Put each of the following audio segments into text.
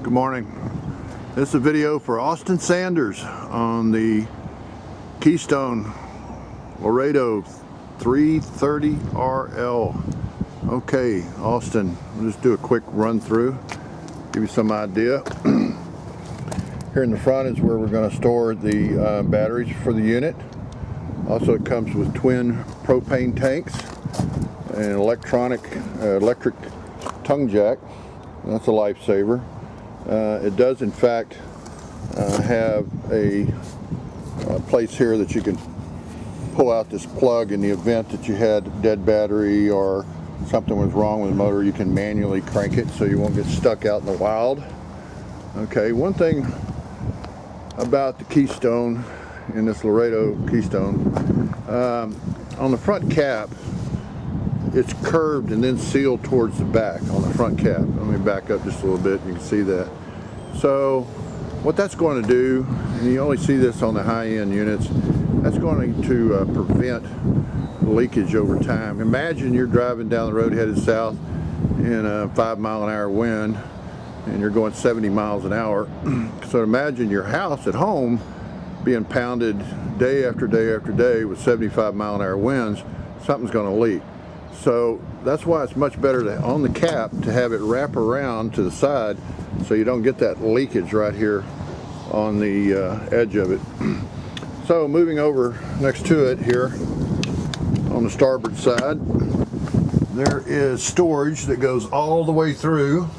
Good morning. This is a video for Austin Sanders on the Keystone Laredo 330RL. Okay, Austin, we'll just do a quick run through, give you some idea. Here in the front is where we're going to store the batteries for the unit. Also, it comes with twin propane tanks, an electric tongue jack. That's a lifesaver. It does in fact have a place here that you can pull out this plug in the event that you had a dead battery or something was wrong with the motor. You can manually crank it so you won't get stuck out in the wild. Okay, one thing about the Keystone, in this Laredo Keystone, on the front cap, it's curved and then sealed towards the back on the front cap. Let me back up just a little bit, you can see that. So what that's going to do, and you only see this on the high-end units, that's going to prevent leakage over time. Imagine you're driving down the road headed south in a 5-mile-an-hour wind and you're going 70 miles an hour. So imagine your house at home being pounded day after day after day with 75-mile-an-hour winds. Something's going to leak. So that's why it's much better to, on the cap, to have it wrap around to the side so you don't get that leakage right here on the edge of it. So moving over next to it here on the starboard side, there is storage that goes all the way through,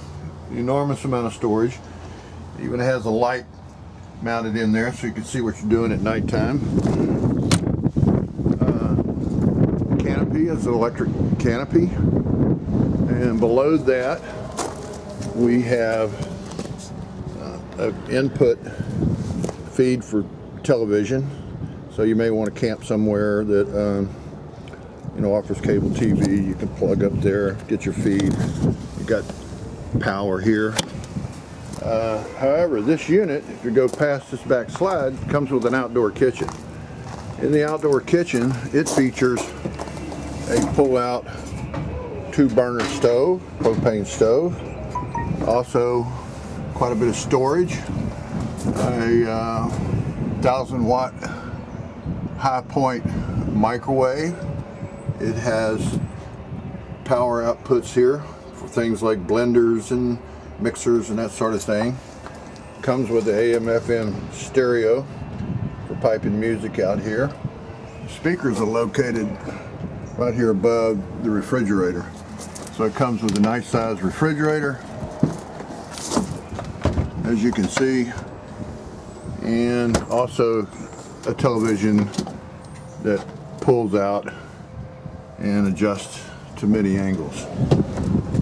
an enormous amount of storage. It even has a light mounted in there so you can see what you're doing at nighttime. Canopy is an electric canopy, and below that we have an input feed for television. So you may want to camp somewhere that offers cable TV. You can plug up there, get your feed. You got power here. However, this unit, if you go past this back slide, comes with an outdoor kitchen. In the outdoor kitchen, it features a pull-out 2-burner stove, propane stove. Also, quite a bit of storage. A 1,000-watt high-point microwave. It has power outputs here for things like blenders and mixers and that sort of thing. Comes with the AM/FM stereo for piping music out here. Speakers are located right here above the refrigerator. So it comes with a nice sized refrigerator, as you can see, and also a television that pulls out and adjusts to many angles.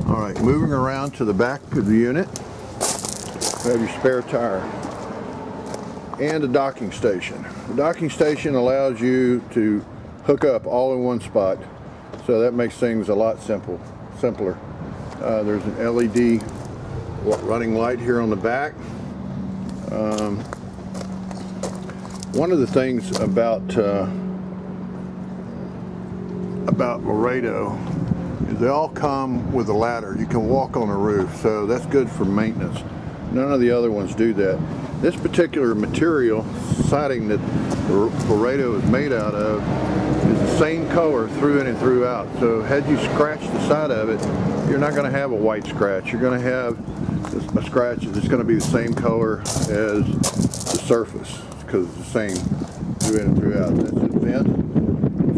Alright, moving around to the back of the unit, we have your spare tire and a docking station. The docking station allows you to hook up all in one spot, so that makes things a lot simpler. There's an LED running light here on the back. One of the things about Laredo is they all come with a ladder. You can walk on the roof, so that's good for maintenance. None of the other ones do that. This particular material siding that Laredo is made out of is the same color through in and throughout. So had you scratched the side of it, you're not going to have a white scratch. You're going to have a scratch that's going to be the same color as the surface because it's the same through in and throughout. That's a vent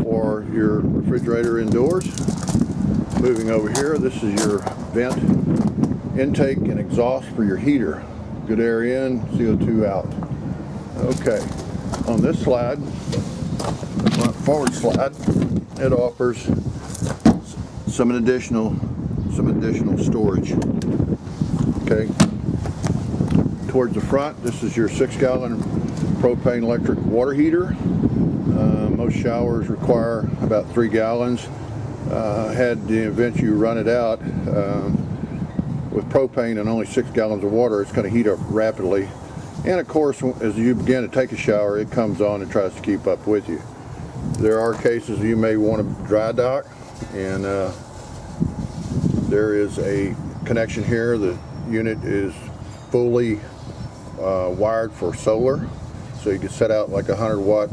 for your refrigerator indoors. Moving over here, this is your vent intake and exhaust for your heater. Good air in, CO2 out. Okay, on this slide, front forward slide, it offers some additional storage. Okay, towards the front, this is your 6-gallon propane electric water heater. Most showers require about 3 gallons. Had the event you run it out, with propane and only 6 gallons of water, it's going to heat up rapidly. And of course, as you begin to take a shower, it comes on and tries to keep up with you. There are cases you may want to dry dock, and there is a connection here. The unit is fully wired for solar, so you can set out like a 100-watt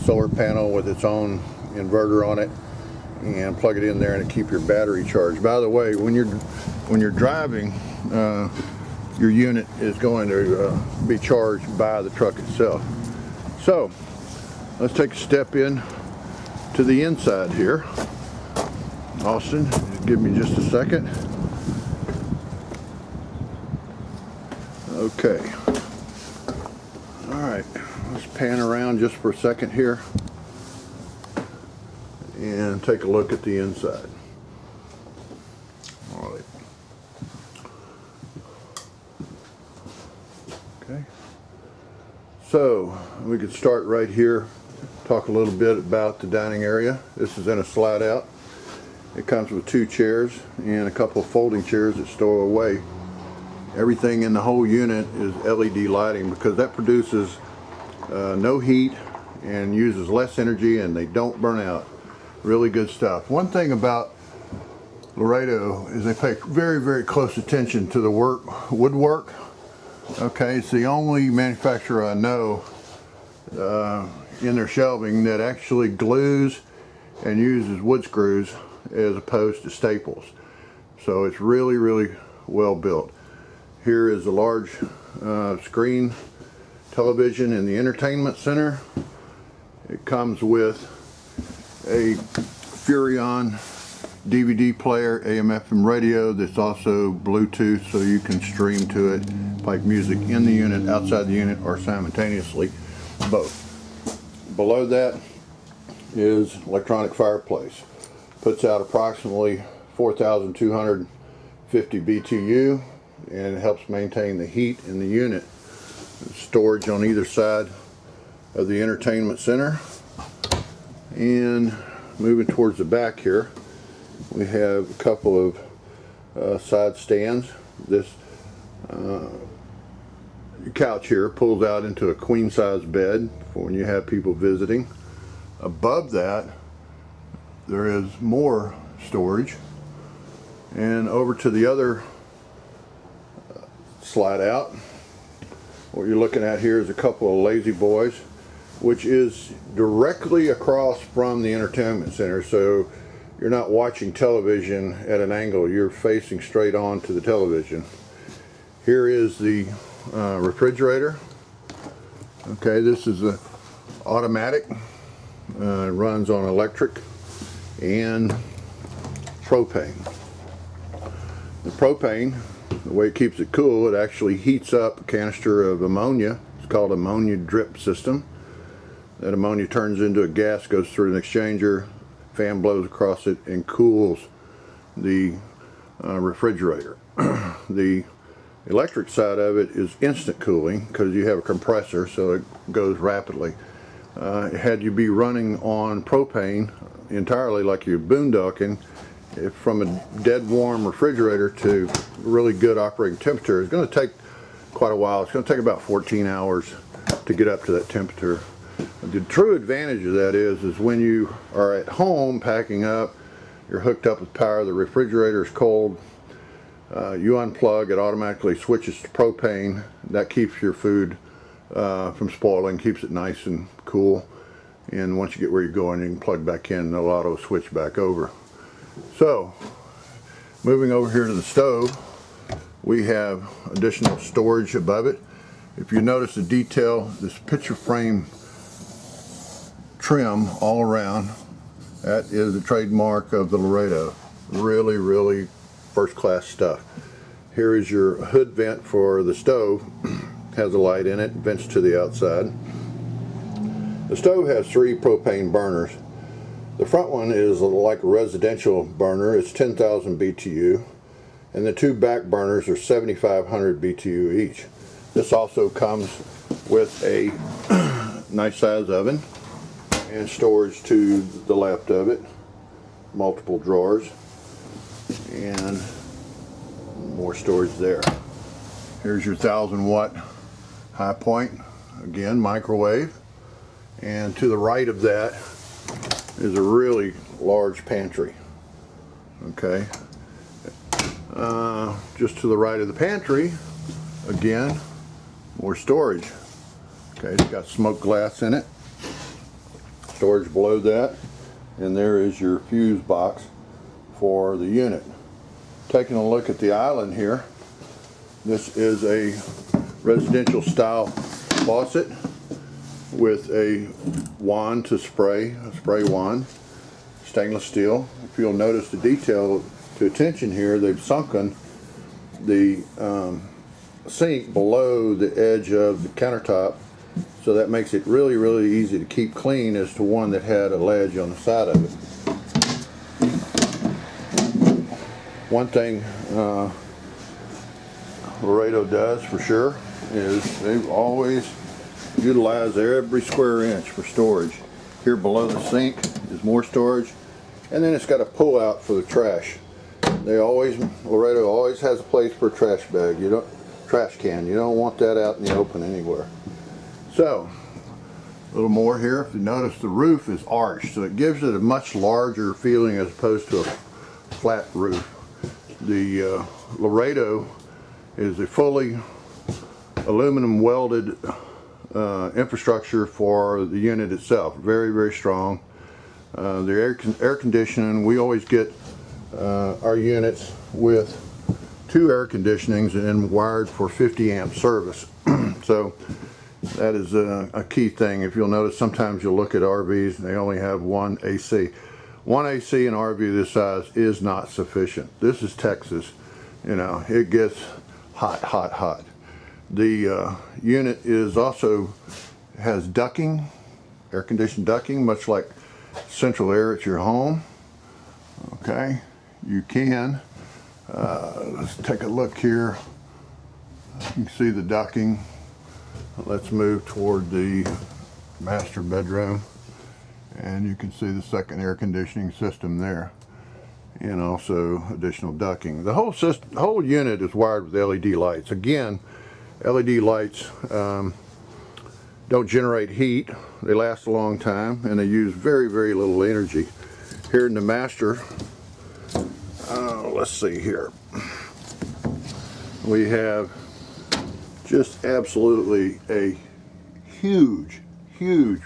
solar panel with its own inverter on it and plug it in there and keep your battery charged. By the way, when you're driving, your unit is going to be charged by the truck itself. So let's take a step in to the inside here. Austin, give me just a second. Okay. All right, let's pan around just for a second here and take a look at the inside. All right. Okay. So we could start right here, talk a little bit about the dining area. This is in a slide out. It comes with 2 chairs and a couple of folding chairs that stow away. Everything in the whole unit is LED lighting because that produces no heat and uses less energy, and they don't burn out. Really good stuff. One thing about Laredo is they pay very, very close attention to the woodwork. Okay, it's the only manufacturer I know in their shelving that actually glues and uses wood screws as opposed to staples. So it's really, really well built. Here is a large screen television in the entertainment center. It comes with a Furrion DVD player, AM/FM radio that's also Bluetooth, so you can stream to it, like music in the unit, outside the unit, or simultaneously, both. Below that is electronic fireplace. Puts out approximately 4,250 BTU and helps maintain the heat in the unit. Storage on either side of the entertainment center. And moving towards the back here, we have a couple of side stands. This couch here pulls out into a queen size bed for when you have people visiting. Above that, there is more storage. And over to the other slide out, what you're looking at here is a couple of lazy boys, which is directly across from the entertainment center, so you're not watching television at an angle, you're facing straight on to the television. Here is the refrigerator. Okay, this is a automatic. It runs on electric and propane. The propane, the way it keeps it cool, it actually heats up a canister of ammonia. It's called ammonia drip system. That ammonia turns into a gas, goes through an exchanger, fan blows across it, and cools the refrigerator. The electric side of it is instant cooling because you have a compressor, so it goes rapidly. Had you be running on propane entirely, like you're boondocking, from a dead warm refrigerator to really good operating temperature, it's going to take quite a while. It's going to take about 14 hours to get up to that temperature. The true advantage of that is when you are at home packing up, you're hooked up with power, the refrigerator is cold, you unplug, it automatically switches to propane. That keeps your food from spoiling, keeps it nice and cool, and once you get where you're going, you can plug back in and it'll auto switch back over. So, moving over here to the stove, we have additional storage above it. If you notice the detail, this picture frame trim all around, that is the trademark of the Laredo. Really, really first class stuff. Here is your hood vent for the stove. Has a light in it, vents to the outside. The stove has 3 propane burners. The front one is like a residential burner. It's 10,000 BTU, and the 2 back burners are 7,500 BTU each. This also comes with a nice size oven and storage to the left of it, multiple drawers, and more storage there. Here's your 1,000-watt high point, again microwave, and to the right of that is a really large pantry. Okay, just to the right of the pantry again, more storage. Okay, it's got smoked glass in it. Storage below that, and there is your fuse box for the unit. Taking a look at the island here, this is a residential style faucet with a wand to spray, a spray wand, stainless steel. If you'll notice the detail to attention here, they've sunken the sink below the edge of the countertop, so that makes it really, really easy to keep clean as to one that had a ledge on the side of it. One thing Laredo does for sure is they always utilize every square inch for storage. Here below the sink is more storage, and then it's got a pull out for the trash. Laredo always has a place for a trash bag. Trash can. You don't want that out in the open anywhere. So, a little more here. If you notice, the roof is arched, so it gives it a much larger feeling as opposed to a flat roof. The Laredo is a fully aluminum welded infrastructure for the unit itself. Very, very strong. The air conditioning, we always get our units with 2 air conditionings and wired for 50 amp service. So that is a key thing. If you'll notice, sometimes you'll look at RVs and they only have one AC. One AC in an RV this size is not sufficient. This is Texas. You know, it gets hot, hot, hot. The unit is also has ducting, air conditioned ducting, much like central air at your home. Okay, you can. Let's take a look here. You can see the ducting. Let's move toward the master bedroom, and you can see the second air conditioning system there, and also additional ducting. The whole unit is wired with LED lights. Again, LED lights don't generate heat. They last a long time, and they use very, very little energy. Here in the master, let's see here. We have just absolutely a huge, huge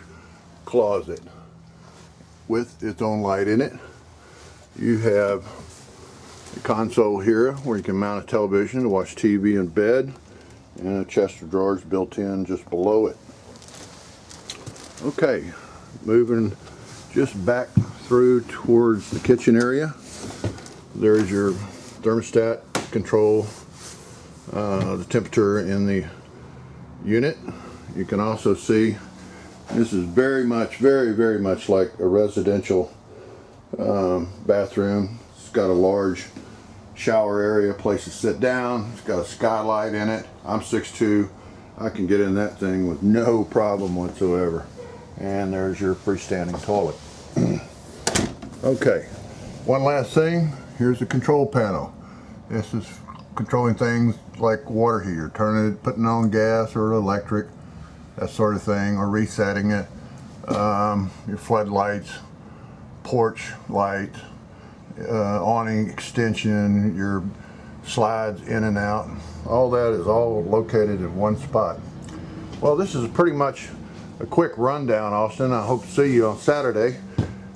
closet with its own light in it. You have a console here where you can mount a television to watch TV in bed, and a chest of drawers built in just below it. Okay, moving just back through towards the kitchen area. There's your thermostat control the temperature in the unit. You can also see this is very, very much like a residential bathroom. It's got a large shower area, place to sit down. It's got a skylight in it. I'm 6'2". I can get in that thing with no problem whatsoever. And there's your freestanding toilet. Okay, one last thing. Here's the control panel. This is controlling things like water heater, turning it, putting on gas or electric, that sort of thing, or resetting it. Your floodlights, porch light, awning extension, your slides in and out. All that is all located in one spot. Well, this is pretty much a quick rundown, Austin. I hope to see you on Saturday.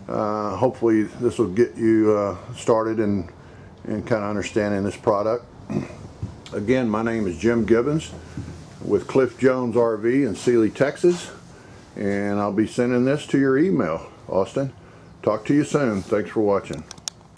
Hopefully this will get you started in kind of understanding this product. Again, my name is Jim Gibbons with Cliff Jones RV in Sealy, Texas, and I'll be sending this to your email, Austin. Talk to you soon. Thanks for watching.